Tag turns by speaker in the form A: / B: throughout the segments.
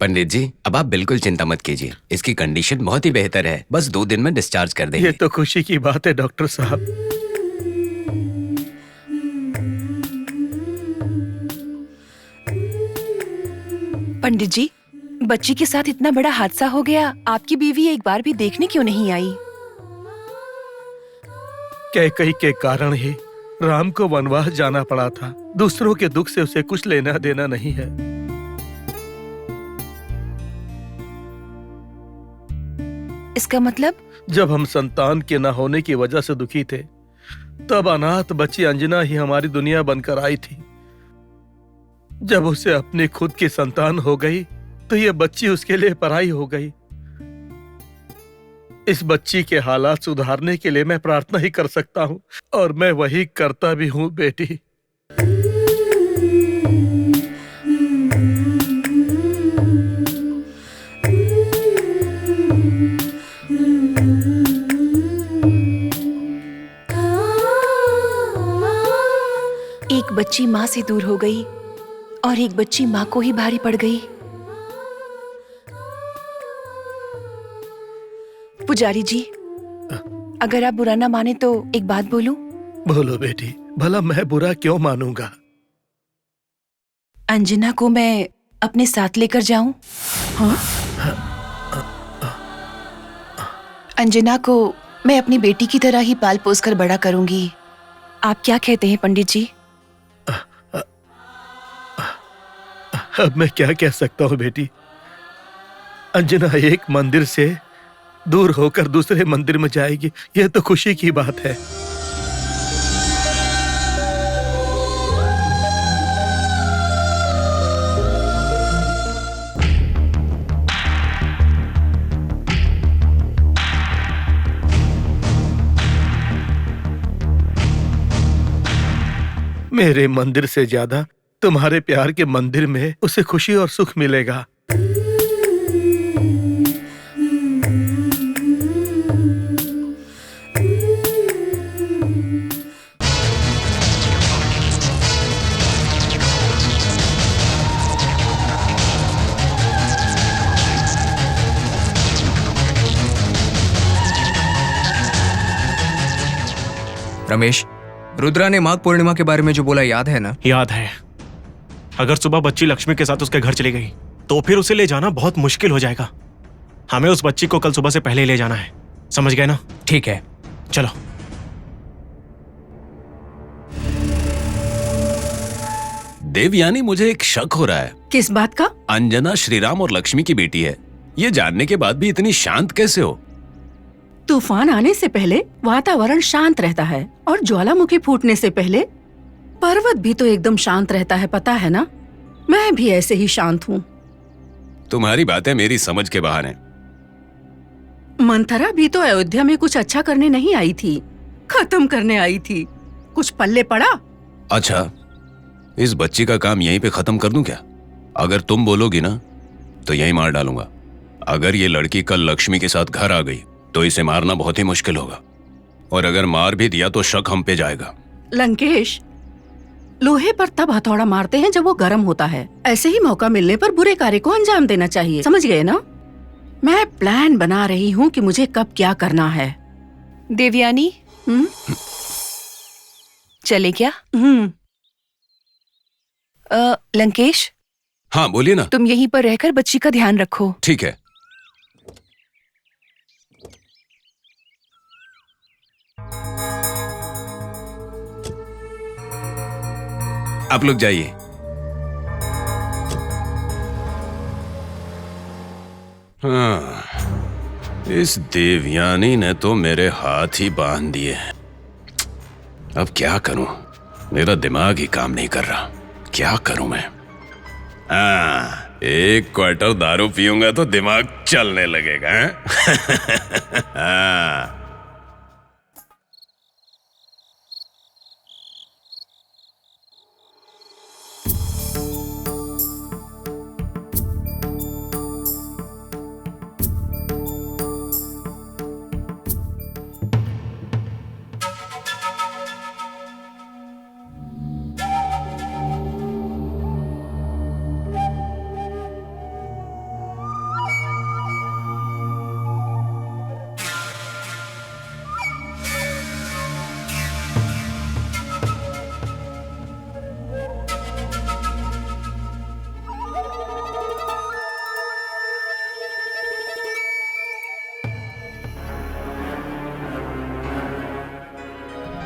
A: पंडित जी, अब आप बिल्कुल चिंता मत कीजिए। इसकी कंडीशन बहुत ही बेहतर है। बस 2 दिन में डिस्चार्ज कर देंगे।
B: ये तो खुशी की बात है डॉक्टर साहब।
C: पंडित जी, बच्ची के साथ इतना बड़ा हादसा हो गया, आपकी बीवी एक बार भी देखने क्यों नहीं आई?
B: कैकई के कारण ही राम को वनवास जाना पड़ा था। दूसरों के दुख से उसे कुछ लेना देना नहीं है।
C: इसका मतलब?
B: जब हम संतान के न होने की वजह से दुखी थे, तब अनाथ बच्ची अंजना ही हमारी दुनिया बनकर आई थी। जब उसे अपनी खुद की संतान हो गई, तो ये बच्ची उसके लिए पराई हो गई। इस बच्ची के हालात सुधारने के लिए मैं प्रार्थना ही कर सकता हूँ, और मैं वही करता भी हूँ बेटी।
C: एक बच्ची माँ से दूर हो गई और एक बच्ची माँ को ही भारी पड़ गई। पुजारी जी, अगर आप बुरा ना माने तो एक बात बोलूं?
B: बोलो बेटी, भला मैं बुरा क्यों मानूंगा?
C: अंजना को मैं अपने साथ लेकर जाऊं? हाँ? अंजना को मैं अपनी बेटी की तरह ही पाल पोस कर बड़ा करूंगी। आप क्या कहते हैं पंडित जी?
B: अब मैं क्या कह सकता हूँ बेटी। अंजना एक मंदिर से दूर होकर दूसरे मंदिर में जाएगी, यह तो खुशी की बात है। मेरे मंदिर से ज्यादा तुम्हारे प्यार के मंदिर में उसे खुशी और सुख मिलेगा।
D: रमेश, रुद्रा ने माघ पूर्णिमा के बारे में जो बोला याद है ना?
E: याद है। अगर सुबह बच्ची लक्ष्मी के साथ उसके घर चली गई तो फिर उसे ले जाना बहुत मुश्किल हो जाएगा। हमें उस बच्ची को कल सुबह से पहले ले जाना है, समझ गए ना?
D: ठीक है,
E: चलो।
A: देवयानी, मुझे एक शक हो रहा है।
C: किस बात का?
A: अंजना श्रीराम और लक्ष्मी की बेटी है, ये जानने के बाद भी इतनी शांत कैसे हो?
F: तूफान आने से पहले वातावरण शांत रहता है और ज्वालामुखी फूटने से पहले पर्वत भी तो एकदम शांत रहता है, पता है ना? मैं भी ऐसे ही शांत हूँ।
A: तुम्हारी बातें मेरी समझ के बाहर हैं।
F: मंथरा भी तो अयोध्या में कुछ अच्छा करने नहीं आई थी, खत्म करने आई थी। कुछ पल्ले पड़ा?
A: अच्छा, इस बच्ची का काम यहीं पे खत्म कर दूं क्या? अगर तुम बोलोगी ना तो यहीं मार डालूंगा। अगर ये लड़की कल लक्ष्मी के साथ घर आ गई तो इसे मारना बहुत ही मुश्किल होगा, और अगर मार भी दिया तो शक हम पे जाएगा।
F: लंकेश, लोहे पर तब हथौड़ा मारते हैं जब वो गर्म होता है। ऐसे ही मौका मिलने पर बुरे कार्य को अंजाम देना चाहिए, समझ गए ना? मैं प्लान बना रही हूँ कि मुझे कब क्या करना है।
C: देवयानी, चले क्या? लंकेश,
A: हाँ बोलिए ना।
C: तुम यहीं पर रहकर बच्ची का ध्यान रखो।
A: ठीक है। आप लोग जाइए। हाँ, इस देवयानी ने तो मेरे हाथ ही बांध दिए हैं। अब क्या करूं? मेरा दिमाग ही काम नहीं कर रहा। क्या करूं मैं? हाँ, 1 क्वार्टर दारू पीऊंगा तो दिमाग चलने लगेगा। हाँ।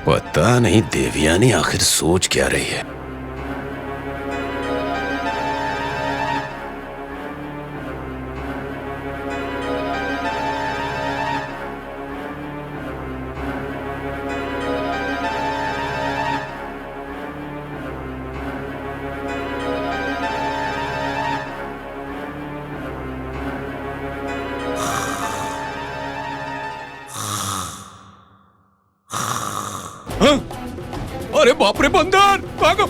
A: पता नहीं देवयानी आखिर सोच क्या रही है। हाँ? अरे बाप रे, बंदर भागो।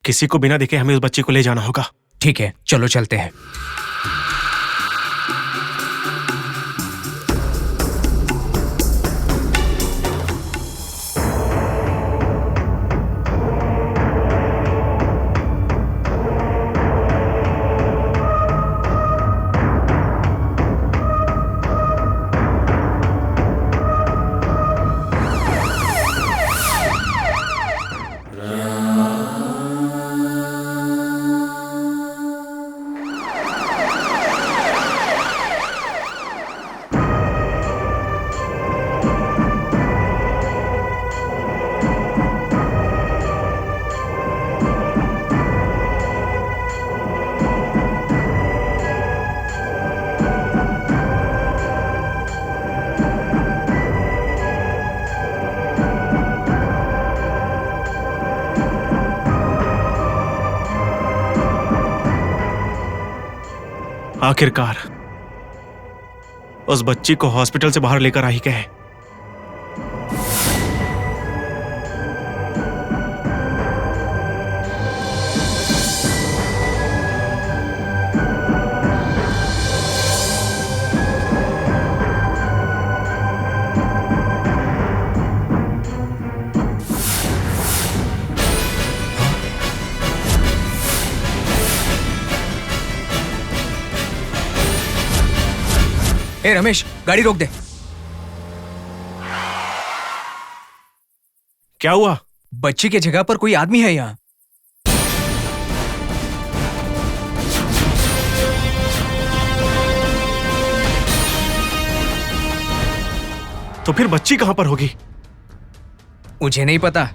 E: किसी को बिना देखे हमें उस बच्ची को ले जाना होगा।
D: ठीक है, चलो चलते हैं।
E: आखिरकार उस बच्ची को हॉस्पिटल से बाहर लेकर आ ही गए।
D: ए रमेश, गाड़ी रोक दे।
E: क्या हुआ?
D: बच्ची की जगह पर कोई आदमी है यहाँ।
E: तो फिर बच्ची कहां पर होगी?
D: मुझे नहीं पता,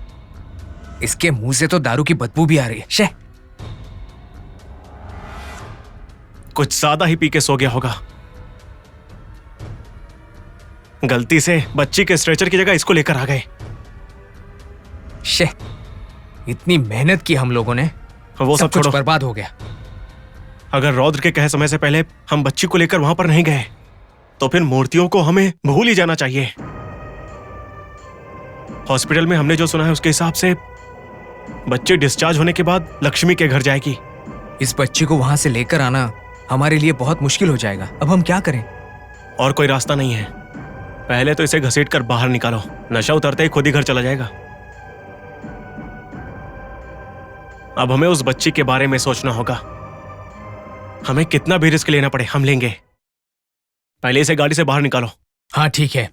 D: इसके मुंह से तो दारू की बदबू भी आ रही है। शे,
E: कुछ ज्यादा ही पी के सो गया होगा। गलती से बच्ची के स्ट्रेचर की जगह इसको लेकर आ गए।
D: शे, इतनी मेहनत की हम लोगों ने,
E: वो सब
D: कुछ
E: छोड़ो।
D: बर्बाद हो गया।
E: अगर रौद्र के कहे समय से पहले हम बच्ची को लेकर वहां पर नहीं गए तो फिर मूर्तियों को हमें भूल ही जाना चाहिए। हॉस्पिटल में हमने जो सुना है उसके हिसाब से बच्ची डिस्चार्ज होने के बाद लक्ष्मी के घर जाएगी।
D: इस बच्ची को वहां से लेकर आना हमारे लिए बहुत मुश्किल हो जाएगा। अब हम क्या करें?
E: और कोई रास्ता नहीं है। पहले तो इसे घसीट कर बाहर निकालो, नशा उतरते ही खुद ही घर चला जाएगा। अब हमें उस बच्ची के बारे में सोचना होगा। हमें कितना भी रिस्क लेना पड़े हम लेंगे। पहले इसे गाड़ी से बाहर निकालो।
D: हाँ ठीक है।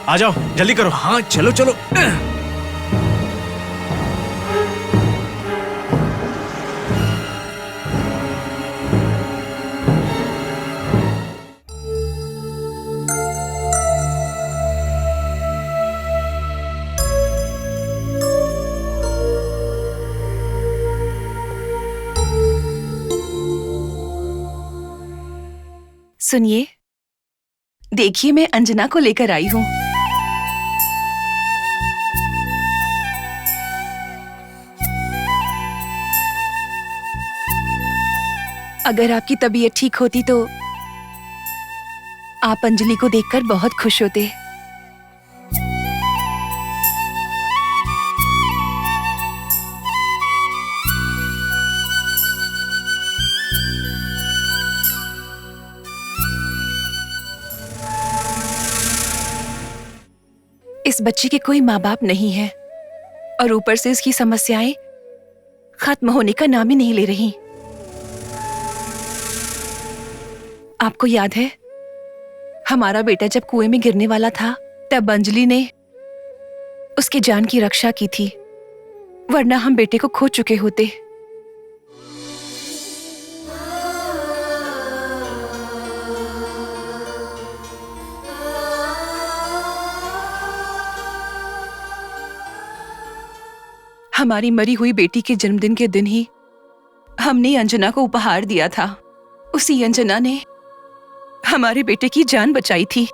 E: आ जाओ, जल्दी करो।
D: हाँ चलो चलो।
C: सुनिए, देखिए मैं अंजना को लेकर आई हूँ। अगर आपकी तबीयत ठीक होती तो आप अंजलि को देखकर बहुत खुश होते। इस बच्ची के कोई माँ बाप नहीं है और ऊपर से इसकी समस्याएं खत्म होने का नाम ही नहीं ले रही। आपको याद है, हमारा बेटा जब कुएं में गिरने वाला था तब अंजलि ने उसकी जान की रक्षा की थी, वरना हम बेटे को खो चुके होते। हमारी मरी हुई बेटी के जन्मदिन के दिन ही हमने अंजना को उपहार दिया था। उसी अंजना ने हमारे बेटे की जान बचाई थी।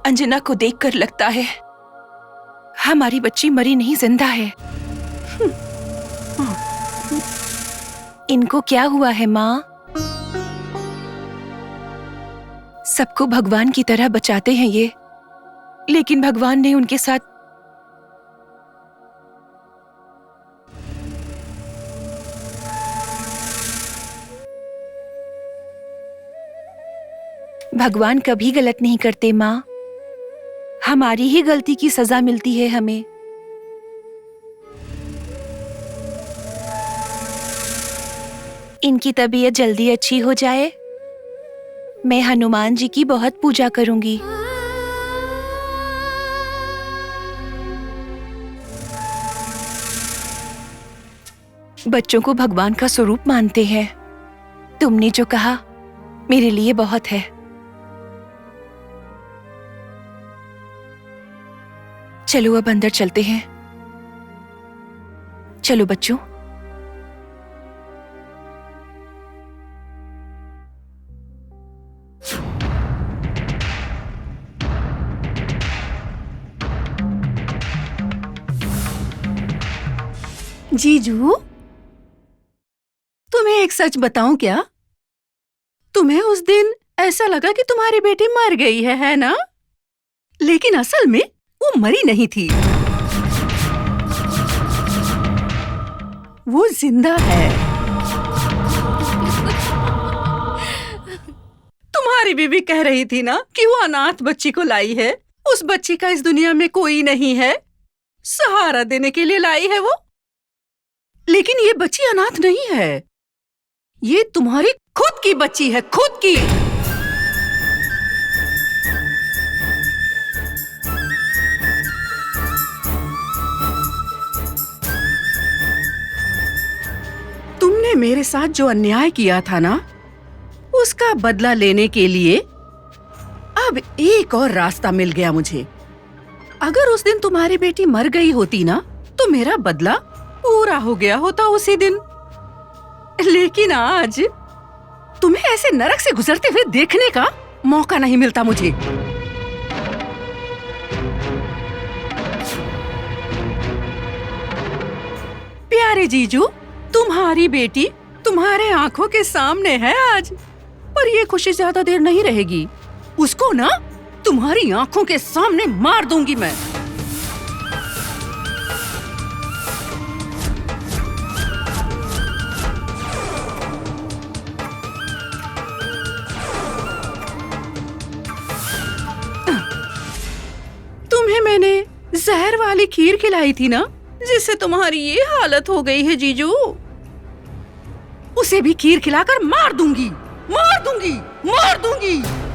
C: अंजना को देखकर लगता है हमारी बच्ची मरी नहीं, जिंदा है। इनको क्या हुआ है माँ? सबको भगवान की तरह बचाते हैं ये, लेकिन भगवान ने उनके साथ भगवान कभी गलत नहीं करते माँ, हमारी ही गलती की सजा मिलती है हमें। इनकी तबीयत जल्दी अच्छी हो जाए, मैं हनुमान जी की बहुत पूजा करूंगी। बच्चों को भगवान का स्वरूप मानते हैं। तुमने जो कहा मेरे लिए बहुत है। चलो अब अंदर चलते हैं। चलो बच्चों।
F: जीजू, तुम्हें एक सच बताऊं क्या? तुम्हें उस दिन ऐसा लगा कि तुम्हारी बेटी मर गई है ना? लेकिन असल में वो मरी नहीं थी, वो जिंदा है। तुम्हारी बीवी कह रही थी ना कि वो अनाथ बच्ची को लाई है। उस बच्ची का इस दुनिया में कोई नहीं है, सहारा देने के लिए लाई है वो। लेकिन ये बच्ची अनाथ नहीं है, ये तुम्हारी खुद की बच्ची है, खुद की। तुमने मेरे साथ जो अन्याय किया था ना, उसका बदला लेने के लिए अब एक और रास्ता मिल गया मुझे। अगर उस दिन तुम्हारी बेटी मर गई होती ना, तो मेरा बदला पूरा हो गया होता उसी दिन। लेकिन आज तुम्हें ऐसे नरक से गुजरते हुए देखने का मौका नहीं मिलता मुझे। प्यारे जीजू, तुम्हारी बेटी तुम्हारे आंखों के सामने है आज, पर ये खुशी ज्यादा देर नहीं रहेगी। उसको ना तुम्हारी आंखों के सामने मार दूंगी मैं। तुम्हें मैंने जहर वाली खीर खिलाई थी ना, जिससे तुम्हारी ये हालत हो गई है जीजू। उसे भी खीर खिलाकर मार दूंगी, मार दूंगी, मार दूंगी।